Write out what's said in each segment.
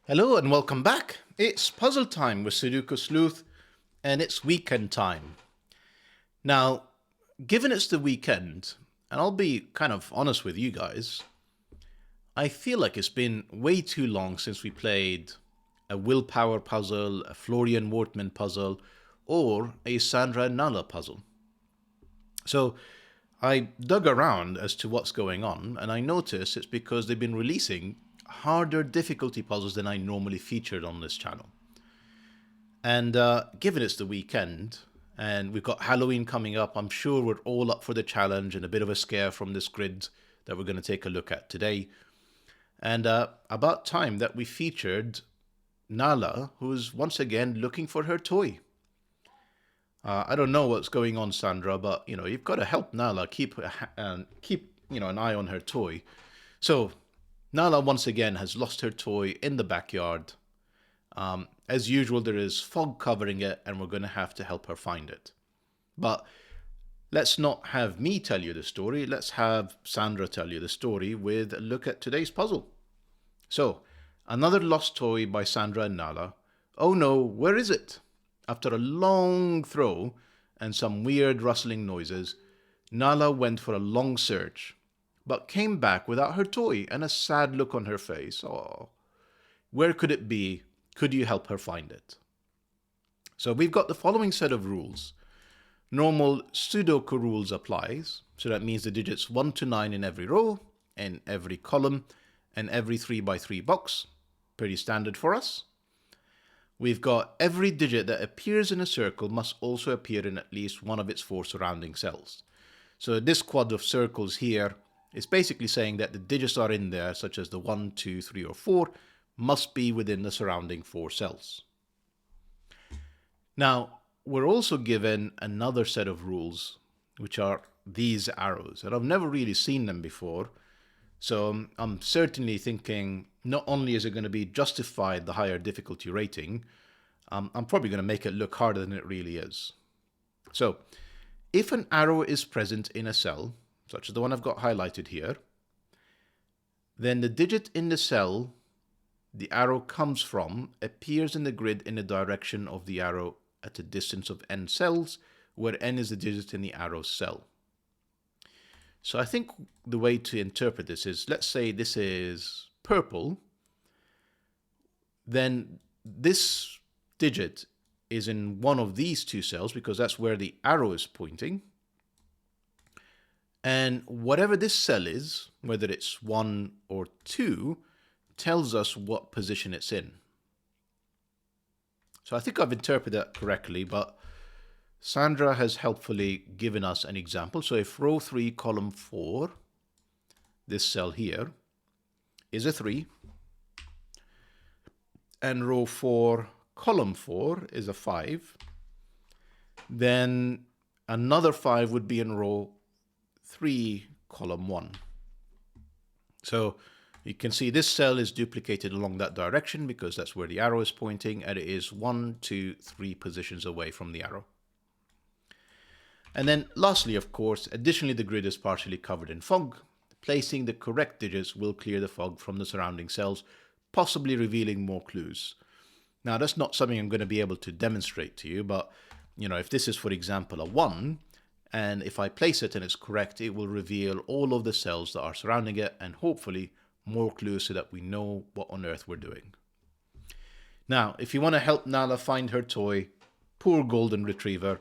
Hello and welcome back. It's puzzle time with Sudoku Sleuth and it's weekend time. Now, given it's the weekend, and I'll be kind of honest with you guys, I feel like it's been way too long since we played a willpower puzzle, a Florian Wortman puzzle, or a Sandra and Nala puzzle. So I dug around as to what's going on, and I noticed it's because they've been releasing harder difficulty puzzles than I normally featured on this channel. And given it's the weekend, and we've got Halloween coming up, I'm sure we're all up for the challenge and a bit of a scare from this grid that we're going to take a look at today. And about time that we featured Nala, who's once again looking for her toy. I don't know what's going on, Sandra, but you've got to help Nala keep an eye on her toy. So Nala once again has lost her toy in the backyard. As usual, there is fog covering it, and we're going to have to help her find it. But let's not have me tell you the story. Let's have Sandra tell you the story with a look at today's puzzle. So, another lost toy by Sandra and Nala. Oh no, where is it? After a long throw and some weird rustling noises, Nala went for a long search, but came back without her toy and a sad look on her face. Oh, where could it be? Could you help her find it? So we've got the following set of rules. Normal Sudoku rules applies. So that means the digits 1 to 9 in every row, in every column, and every 3x3 box. Pretty standard for us. We've got every digit that appears in a circle must also appear in at least one of its 4 surrounding cells. So this quad of circles here is basically saying that the digits are in there, such as the 1, 2, 3, or 4, must be within the surrounding 4 cells. Now, we're also given another set of rules, which are these arrows, and I've never really seen them before. So I'm certainly thinking not only is it going to be justified the higher difficulty rating, I'm probably going to make it look harder than it really is. So if an arrow is present in a cell, such as the one I've got highlighted here, then the digit in the cell the arrow comes from appears in the grid in the direction of the arrow at a distance of n cells, where n is the digit in the arrow's cell. So I think the way to interpret this is, let's say this is purple, then this digit is in one of these 2 cells because that's where the arrow is pointing. And whatever this cell is, whether it's 1 or 2, tells us what position it's in. So I think I've interpreted that correctly, but Sandra has helpfully given us an example. So if row 3, column 4, this cell here, is a 3, and row 4, column 4 is a 5, then another 5 would be in row 3, column 1. So you can see this cell is duplicated along that direction because that's where the arrow is pointing, and it is 1, 2, 3 positions away from the arrow. And then lastly, of course, additionally the grid is partially covered in fog. Placing the correct digits will clear the fog from the surrounding cells, possibly revealing more clues. Now that's not something I'm going to be able to demonstrate to you, but if this is, for example, a 1, and if I place it and it's correct, it will reveal all of the cells that are surrounding it and hopefully more clues so that we know what on earth we're doing. Now, if you want to help Nala find her toy, poor golden retriever,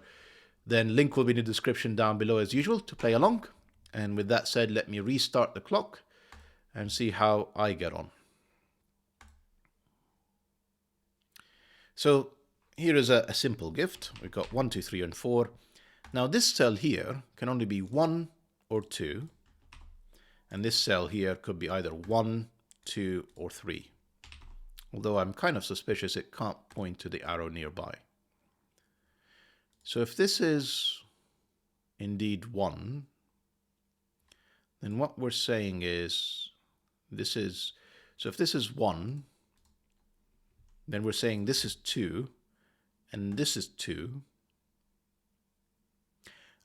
then link will be in the description down below as usual to play along. And with that said, let me restart the clock and see how I get on. So here is a simple gift. We've got 1, 2, 3, and 4. Now this cell here can only be 1 or 2. And this cell here could be either 1, 2, or 3. Although I'm kind of suspicious it can't point to the arrow nearby. So if this is indeed 1, then what we're saying is so if this is 1, then we're saying this is 2, and this is 2.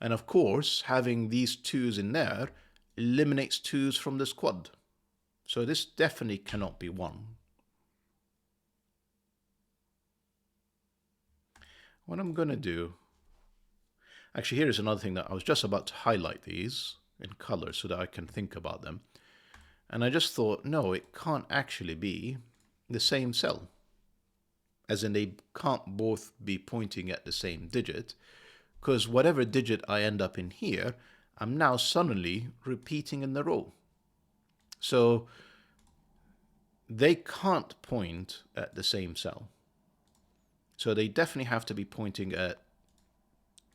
And of course, having these 2's in there eliminates 2's from this quad. So this definitely cannot be 1. what I'm going to do, actually here's another thing that I was just about to highlight these in color so that I can think about them. And I just thought, no, it can't actually be the same cell. As in, they can't both be pointing at the same digit, because whatever digit I end up in here, I'm now suddenly repeating in the row. So they can't point at the same cell. So they definitely have to be pointing at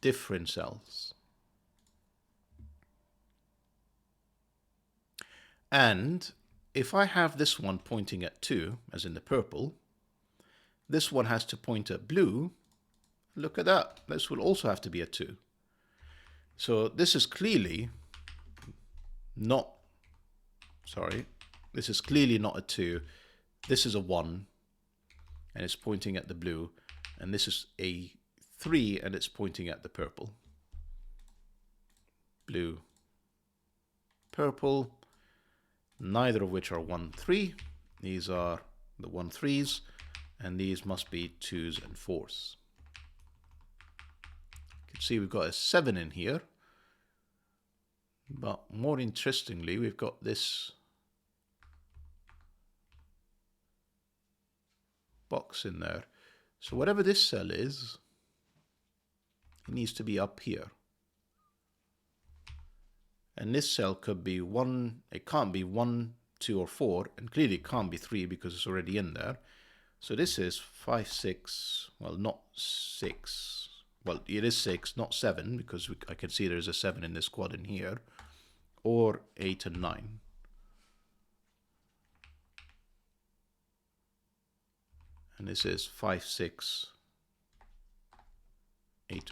different cells. And if I have this one pointing at 2, as in the purple, this one has to point at blue. Look at that. This will also have to be a 2. So this is clearly not, this is clearly not a 2. This is a 1, and it's pointing at the blue. And this is a 3, and it's pointing at the purple. Blue, purple, neither of which are 1, 3. These are the 1, 3s, and these must be 2s and 4s. You can see we've got a 7 in here, but more interestingly, we've got this box in there. So whatever this cell is, it needs to be up here. And this cell could be 1, it can't be 1, 2, or 4, and clearly it can't be 3 because it's already in there. So this is 5, 6, well, not 6. Well, it is 6, not 7, because I can see there's a 7 in this quad in here, or 8 and 9. And this is 5, 6, 8.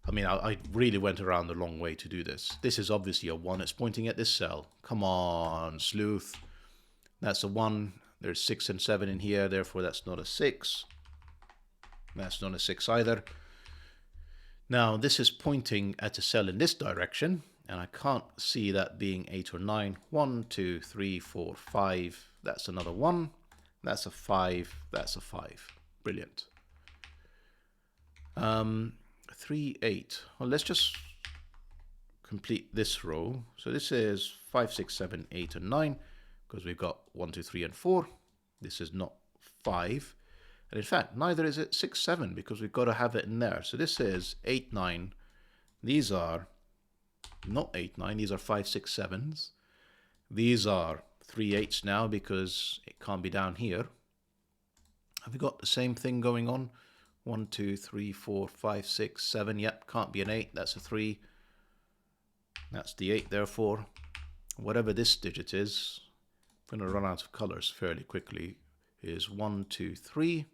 I mean, I really went around a long way to do this. This is obviously a 1. It's pointing at this cell. Come on, Sleuth. That's a 1. There's 6 and 7 in here, therefore that's not a 6. That's not a 6 either. Now, this is pointing at a cell in this direction, and I can't see that being 8 or 9. 1, 2, 3, 4, 5. That's another 1. That's a 5. That's a 5. Brilliant. 3, 8. Well, let's just complete this row. So this is 5, 6, 7, 8, and 9, because we've got 1, 2, 3, and 4. This is not 5. And in fact, neither is it 6, 7, because we've got to have it in there. So this is 8, 9. These are not 8, 9. These are 5, 6, 7s. These are 3 8s now because it can't be down here. Have we got the same thing going on? 1, 2, 3, 4, 5, 6, 7. Yep, can't be an 8. That's a 3. That's the 8, therefore. Whatever this digit is, I'm going to run out of colors fairly quickly, is 1, 2, 3.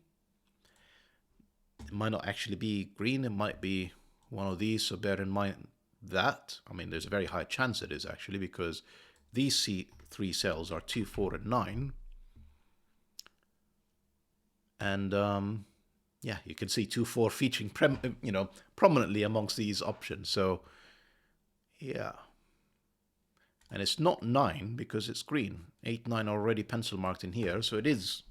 It might not actually be green. It might be one of these, so bear in mind that. I mean, there's a very high chance it is actually, because these 3 cells are 2, 4, and 9. And yeah, you can see 2, 4 featuring prominently amongst these options. So yeah, and it's not 9 because it's green. 8, 9 are already pencil marked in here, so it is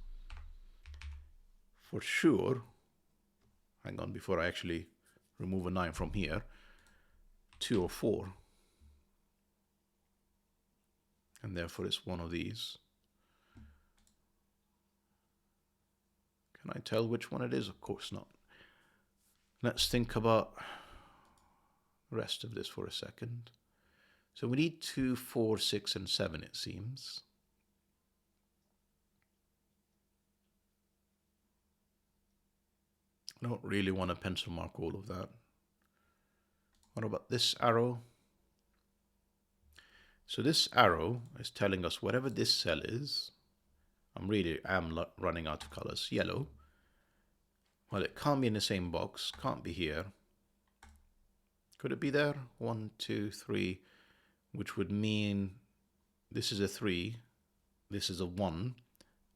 for sure. Hang on, before I actually remove a 9 from here. 2 or 4, and therefore it's one of these. Can I tell which one it is? Of course not. Let's think about the rest of this for a second. So we need 2, 4, 6, and 7, it seems. I don't really want to pencil mark all of that. What about this arrow? So this arrow is telling us whatever this cell is. I'm running out of colors. Yellow. Well, it can't be in the same box. Can't be here. Could it be there? 1, 2, 3, which would mean this is a 3, this is a 1,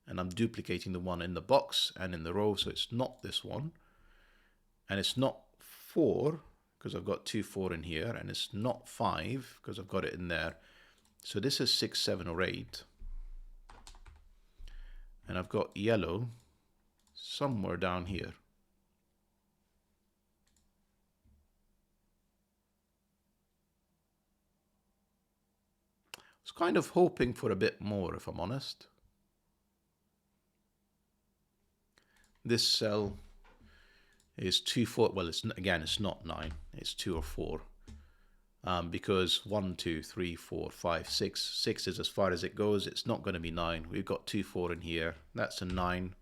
and I'm duplicating the 1 in the box and in the row, so it's not this one. And it's not 4, because I've got 2, 4 in here, and it's not 5, because I've got it in there. So this is 6, 7, or 8. And I've got yellow somewhere down here. was kind of hoping for a bit more, if I'm honest. This cell is 2, 4. Well, it's not 9. It's 2 or 4. Because 1, 2, 3, 4, 5, 6. 6 is as far as it goes. It's not going to be 9. We've got 2, 4 in here. That's a 9.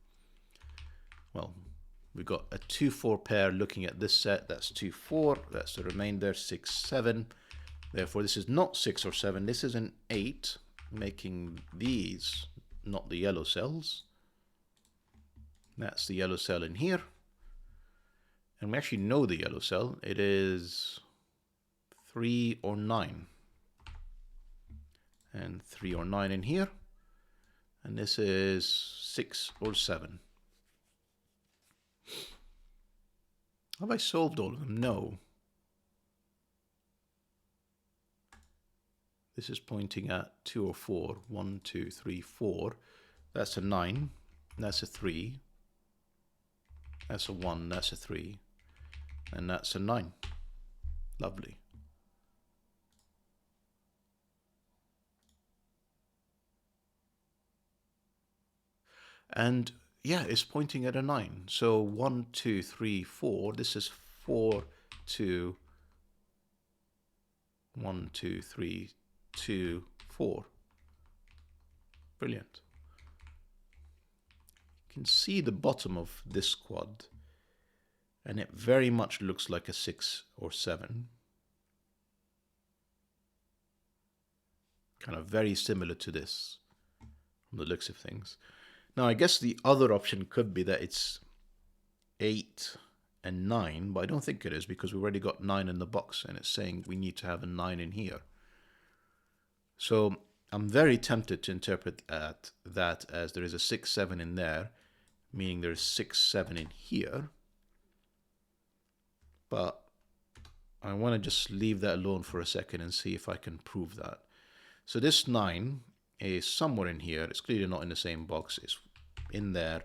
Well, we've got a 2, 4 pair looking at this set. That's 2, 4. That's the remainder, 6, 7. Therefore, this is not 6 or 7. This is an 8, making these not the yellow cells. That's the yellow cell in here. And we actually know the yellow cell. It is 3 or 9. And 3 or 9 in here. And this is 6 or 7. Have I solved all of them? No. This is pointing at 2 or 4. 1, 2, 3, 4. That's a 9. That's a 3. That's a 1. That's a 3. And that's a 9. Lovely. And yeah, it's pointing at a 9. So 1, 2, 3, 4. This is 4, 2, 1, 2, 3, 2, 4. Brilliant. You can see the bottom of this quad, and it very much looks like a 6 or 7. Kind of very similar to this from the looks of things. Now, I guess the other option could be that it's 8 and 9, but I don't think it is because we've already got 9 in the box and it's saying we need to have a 9 in here. So I'm very tempted to interpret that as there is a 6, 7 in there, meaning there's 6, 7 in here. But I want to just leave that alone for a second and see if I can prove that. So this 9 is somewhere in here. It's clearly not in the same box. It's in there.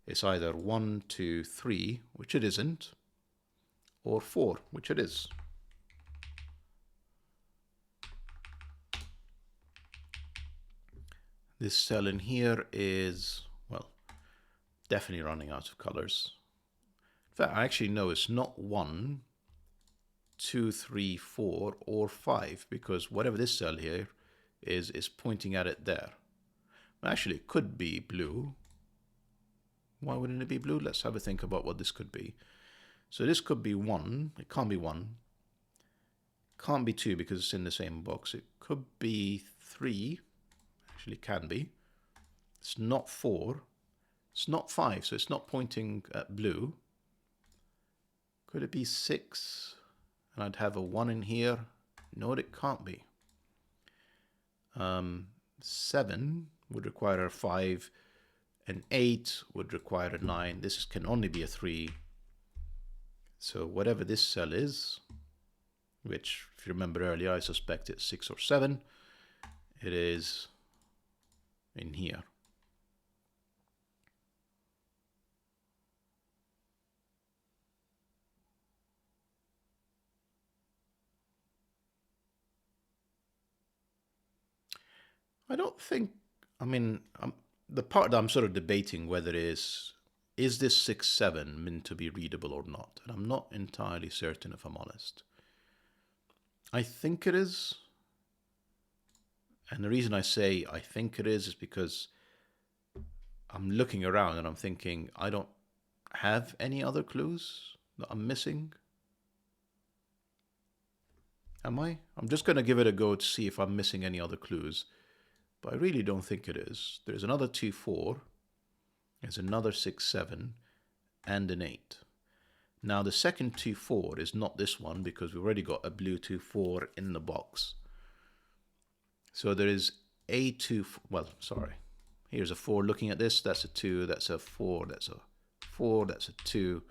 It's either 1, 2, 3, which it isn't, or 4, which it is. This cell in here is, well, definitely running out of colors. In fact, I actually know it's not 1, 2, 3, 4, or 5, because whatever this cell here is pointing at it there. Actually, it could be blue. Why wouldn't it be blue? Let's have a think about what this could be. So this could be 1. It can't be 1. Can't be 2 because it's in the same box. It could be 3. Actually, can be. It's not 4. It's not 5, so it's not pointing at blue. Could it be 6? And I'd have a 1 in here. No, it can't be. 7 would require a 5. And 8 would require a 9. This can only be a 3. So whatever this cell is, which if you remember earlier, I suspect it's 6 or 7, it is in here. I don't think, I mean, the part that I'm sort of debating whether is this 6, 7 meant to be readable or not? And I'm not entirely certain, if I'm honest. I think it is. And the reason I say I think it is because I'm looking around and I'm thinking, I don't have any other clues that I'm missing. Am I? I'm just going to give it a go to see if I'm missing any other clues. But I really don't think it is. There's another 2, 4. There's another 6, 7. And an 8. Now the second 2, 4 is not this one because we've already got a blue 2, 4 in the box. So there is a 2, well, sorry. Here's a 4 looking at this. That's a 2. That's a 4. That's a 4. That's a 2.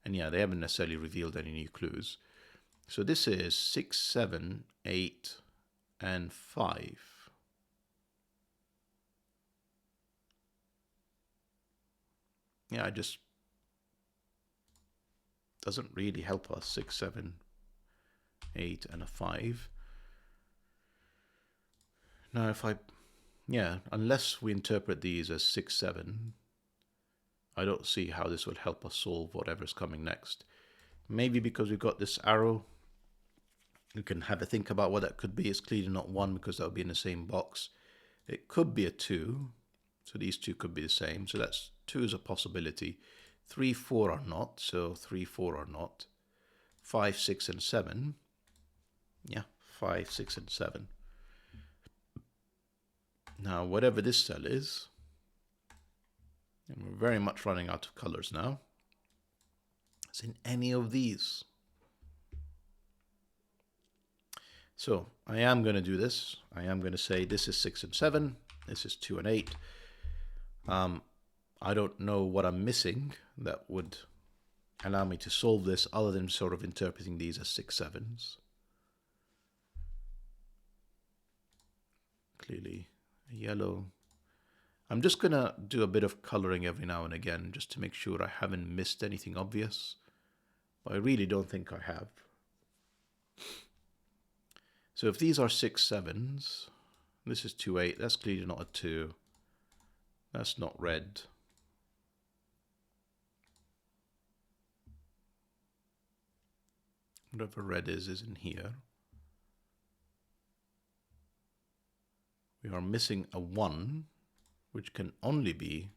And yeah, they haven't necessarily revealed any new clues. So this is 6, 7, 8, and 5. Yeah, it just doesn't really help us. 6, 7, 8, and a 5. Now if unless we interpret these as 6, 7, I don't see how this will help us solve whatever's coming next. Maybe because we've got this arrow, you can have a think about what that could be. It's clearly not 1 because that would be in the same box. It could be a 2, so these two could be the same. So that's 2 is a possibility. 3, 4 are not, so 3, 4 are not. 5, 6, and 7. Yeah, 5, 6, and 7. Now, whatever this cell is, and we're very much running out of colors now, it's in any of these. So I am going to do this. I am going to say this is 6 and 7. This is 2 and 8. I don't know what I'm missing that would allow me to solve this other than sort of interpreting these as 6, 7s. Clearly a yellow. I'm just going to do a bit of coloring every now and again just to make sure I haven't missed anything obvious. But I really don't think I have. So if these are 6, 7s, this is 2, 8, that's clearly not a 2. That's not red. Whatever red is in here. We are missing a 1, which can only be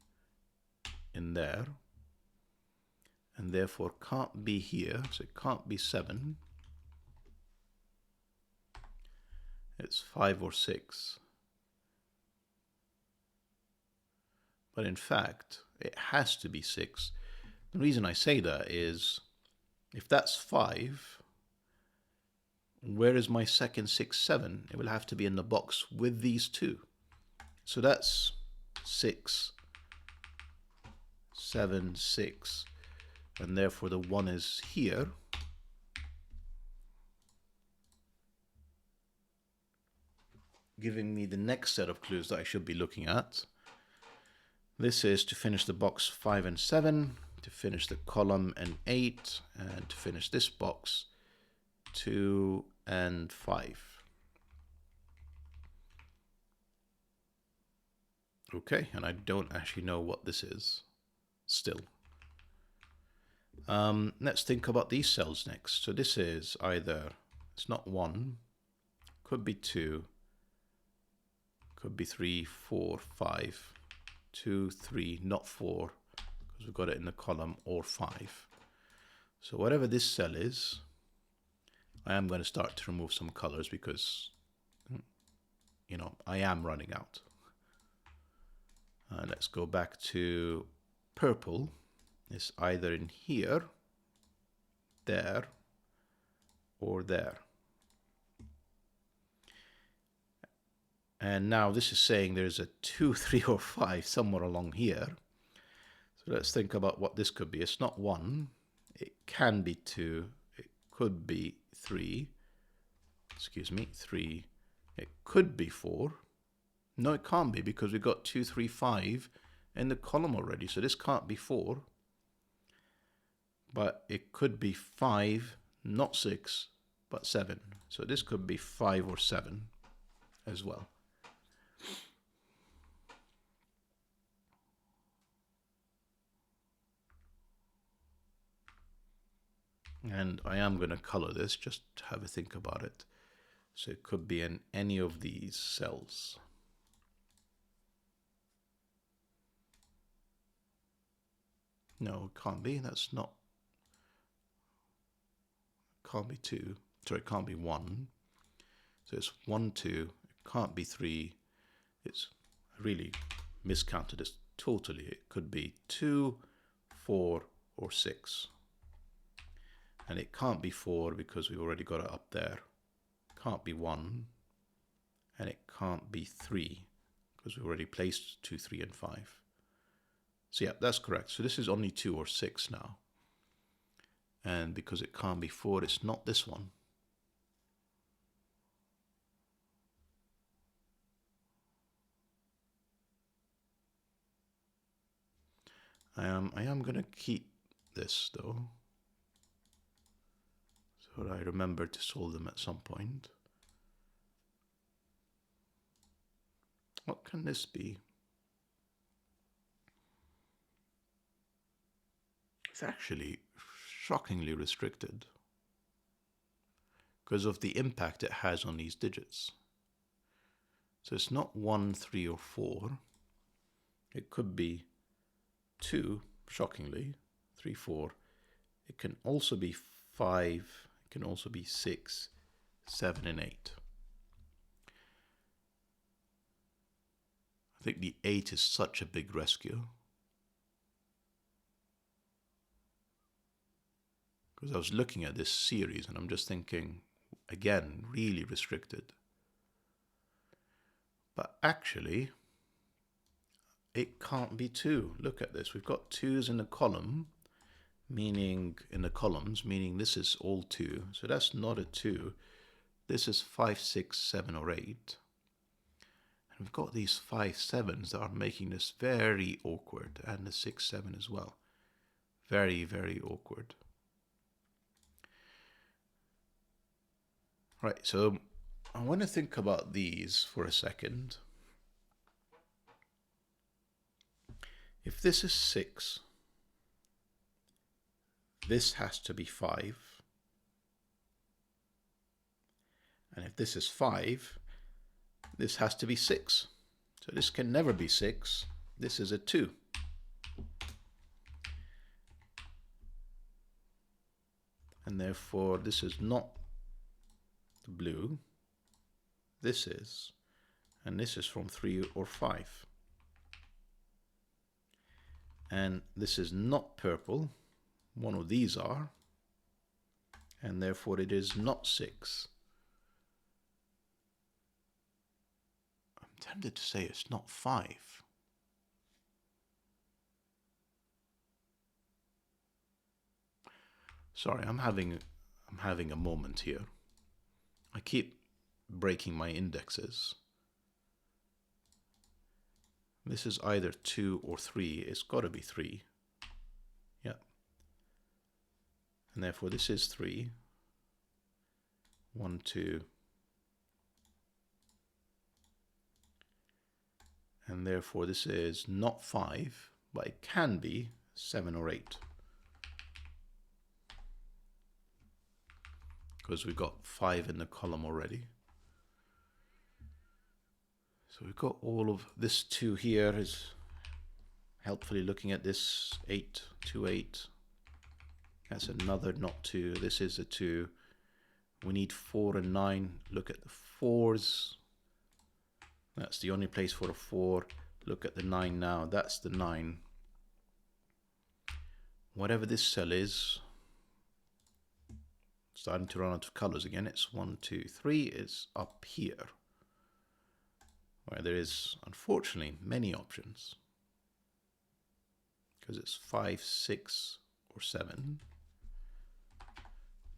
in there, and therefore can't be here, so it can't be 7. It's 5 or 6. But in fact, it has to be 6. The reason I say that is, if that's 5, where is my second 6, 7? It will have to be in the box with these two. So that's 6, 7, 6. And therefore the 1 is here. Giving me the next set of clues that I should be looking at. This is to finish the box 5 and 7, to finish the column and 8, and to finish this box 2 and 5. Okay, and I don't actually know what this is still. Let's think about these cells next. So this is either, it's not 1, could be 2, could be 3, 4, 5, 2, 3, not 4, because we've got it in the column, or 5. So whatever this cell is, I am going to start to remove some colors because, you know, I am running out. Let's go back to purple. It's either in here, there, or there. And now this is saying there's a 2, 3, or 5 somewhere along here. So let's think about what this could be. It's not 1. It can be 2. It could be 3. Excuse me, 3. It could be 4. No, it can't be because we've got 2, 3, 5 in the column already. So this can't be 4. But it could be 5, not 6, but 7. So this could be 5 or 7 as well. And I am going to color this just to have a think about it. So it could be in any of these cells. No, it can't be. That's not. It can't be 2. Sorry, it can't be 1. So it's 1, 2. It can't be 3. It's really miscounted this totally. It could be 2, 4, or 6. And it can't be 4 because we've already got it up there. Can't be 1. And it can't be 3 because we've already placed 2, 3, and 5. So yeah, that's correct. So this is only 2 or 6 now. And because it can't be 4, it's not this one. I am going to keep this though, so that I remember to solve them at some point. What can this be? It's actually shockingly restricted because of the impact it has on these digits. So it's not 1, 3, or 4. It could be 2, shockingly, 3, 4. It can also be 5. It can also be 6, 7, and 8. I think the 8 is such a big rescue. Because I was looking at this series and I'm just thinking, again, really restricted. But actually, it can't be 2. Look at this. We've got 2s in the column, meaning in the columns, meaning this is all 2. So that's not a 2. This is 5, 6, 7, or 8. And we've got these 5 7s that are making this very awkward, and the 6, 7 as well. Very, very awkward. Right, so I want to think about these for a second. If this is 6, this has to be 5. And if this is 5, this has to be 6. So this can never be 6. This is a 2. And therefore, this is not the blue. This is. And this is from 3 or 5. And this is not purple. One of these are. And therefore, it is not 6. I'm tempted to say it's not 5. Sorry, I'm having a moment here. I keep breaking my indexes. This is either 2 or 3. It's got to be 3. Yeah. And therefore this is 3. 1, 2. And therefore this is not 5, but it can be 7 or 8. Because we've got 5 in the column already. So we've got all of this 2 here is helpfully looking at this 8, 2, 8. That's another not 2. This is a 2. We need 4 and 9. Look at the 4s. That's the only place for a 4. Look at the 9 now. That's the 9. Whatever this cell is, starting to run out of colors again. It's 1, 2, 3 is up here, where there is unfortunately many options, because it's 5, 6, or 7,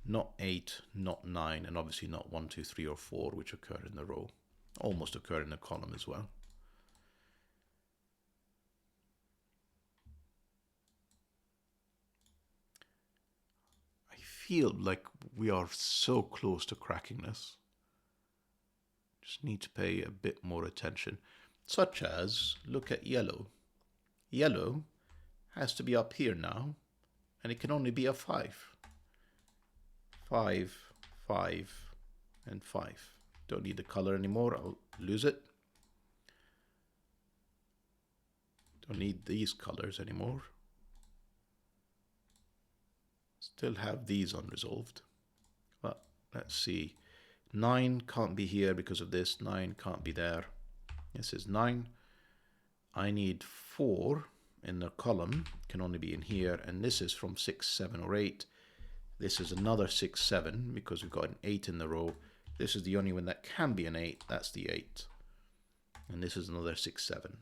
not 8, not 9, and obviously not 1, 2, 3, or 4, which occur in the row, almost occur in the column as well. I feel like we are so close to cracking this. Just need to pay a bit more attention. Such as, look at yellow. Yellow has to be up here now, and it can only be a 5. 5, 5, and 5. Don't need the color anymore, I'll lose it. Don't need these colors anymore. Still have these unresolved. But let's see. 9 can't be here because of this. 9 can't be there. This is 9. I need 4 in the column. Can only be in here. And this is from 6, 7, or 8. This is another 6, 7 because we've got an 8 in the row. This is the only one that can be an 8. That's the 8. And this is another 6, 7.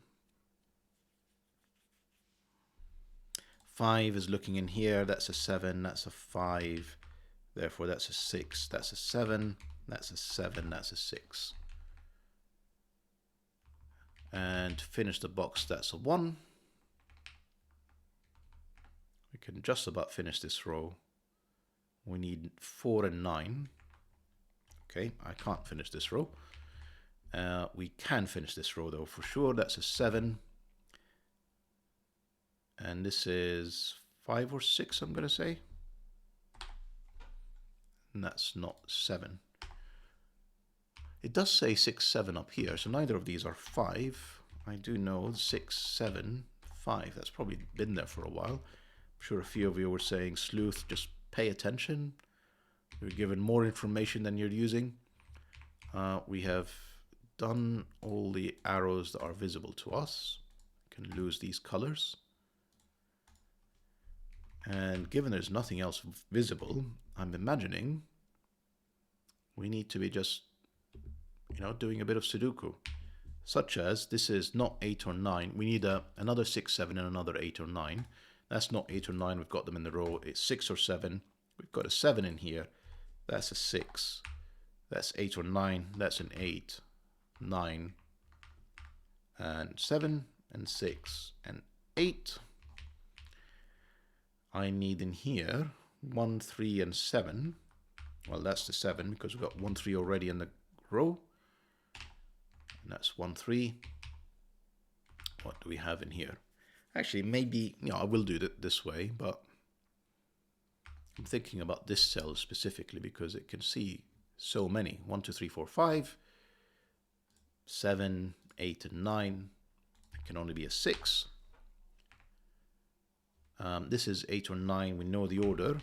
5 is looking in here. That's a 7. That's a 5. Therefore, that's a 6. That's a 7. That's a 7. That's a 6. And to finish the box, that's a 1. We can just about finish this row. We need 4 and 9. Okay, I can't finish this row. We can finish this row though for sure. That's a 7. And this is 5 or 6, I'm going to say. And that's not 7. It does say 6, 7 up here, so neither of these are 5. I do know 6, 7, 5. That's probably been there for a while. I'm sure a few of you were saying, Sleuth, just pay attention. You're given more information than you're using. We have done all the arrows that are visible to us. We can lose these colors. And given there's nothing else visible, I'm imagining we need to be just, doing a bit of Sudoku. Such as, this is not 8 or 9. We need another 6, 7, and another 8 or 9. That's not 8 or 9. We've got them in the row. It's 6 or 7. We've got a 7 in here. That's a 6. That's 8 or 9. That's an 8, 9, and 7, and 6, and 8. I need in here 1, 3, and 7. Well, that's the 7 because we've got 1, 3 already in the row. And that's 1, 3. What do we have in here? Actually, maybe, I will do it this way, but I'm thinking about this cell specifically because it can see so many. 1, 2, 3, 4, 5, 7, 8, and 9. It can only be a 6. This is 8 or 9. We know the order.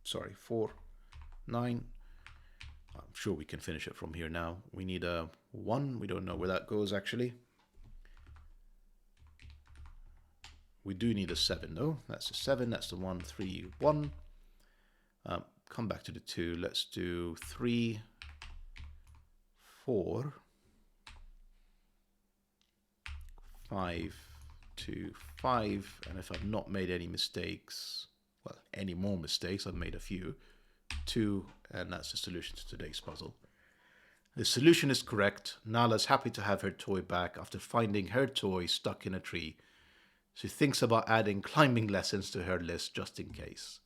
Sorry, 4, 9. I'm sure we can finish it from here now. We need a 1. We don't know where that goes, actually. We do need a 7, though. That's a 7. That's the 1, 3, 1. Come back to the 2. Let's do 3, 4, 5, 2, 5. And if I've not made any mistakes, well, any more mistakes, I've made a few. 2, and that's the solution to today's puzzle. The solution is correct. Nala's happy to have her toy back after finding her toy stuck in a tree. She thinks about adding climbing lessons to her list just in case.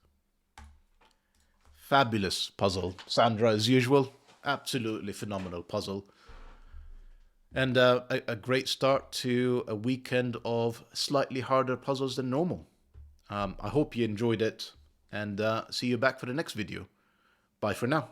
Fabulous puzzle, Sandra, as usual. Absolutely phenomenal puzzle. And a great start to a weekend of slightly harder puzzles than normal. I hope you enjoyed it, and see you back for the next video. Bye for now.